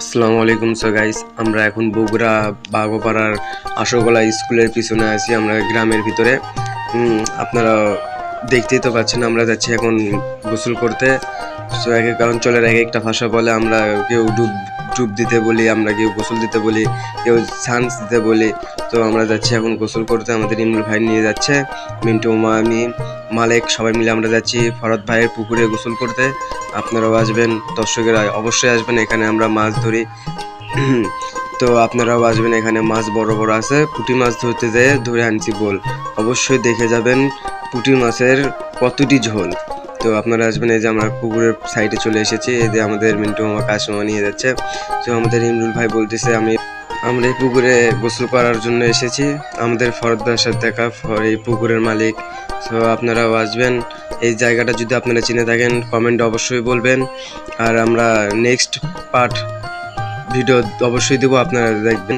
আসসালামু আলাইকুম। So guys, আমরা এখন বগুড়া বাগোপাড়ার আশোকলা স্কুলের পিছনে আছি, আমরা গ্রামের ভিতরে। আপনারা দেখতেই তো পাচ্ছেন, আমরা যাচ্ছি এখন গোসল করতে। সো এক এক অঞ্চলের এক একটা ভাষা বলে, আমরা কেউ ডুব ডুব দিতে বলি, আমরা কেউ গোসল দিতে বলি, কেউ চান্স দিতে বলি। তো আমরা যাচ্ছি এখন গোসল করতে, আমাদের ইমরুল ভাই নিয়ে যাচ্ছে, মিন্টু, আমি, মালেক সবাই মিলে আমরা যাচ্ছি ফরদ ভাইয়ের পুকুরে গোসল করতে। আপনারাও আসবেন, দর্শকেরা অবশ্যই আসবেন, এখানে আমরা মাছ ধরি। তো আপনারাও আসবেন, এখানে মাছ বড় বড় আছে, পুঁটি মাছ ধরতে যেয়ে ধরে আনছি বোল। অবশ্যই দেখে যাবেন পুঁটি মাছের কতটি ঝোল। তো আপনারা আসবেন। এই যে আমরা পুকুরের সাইডে চলে এসেছি, এই যে আমাদের মিন্টু মামা কাশমামা নিয়ে যাচ্ছে। তো আমাদের ইমরুল ভাই বলতেছে আমরা এই পুকুরে গোসল করার জন্য এসেছি, আমাদের ফরদ ভাইয়ের সাথে দেখা, এই পুকুরের মালিক। তো আপনারাও আসবেন। এই জায়গাটা যদি আপনারা চিনে থাকেন কমেন্ট অবশ্যই বলবেন, আর আমরা নেক্সট পার্ট ভিডিও অবশ্যই দেবো, আপনারা দেখবেন।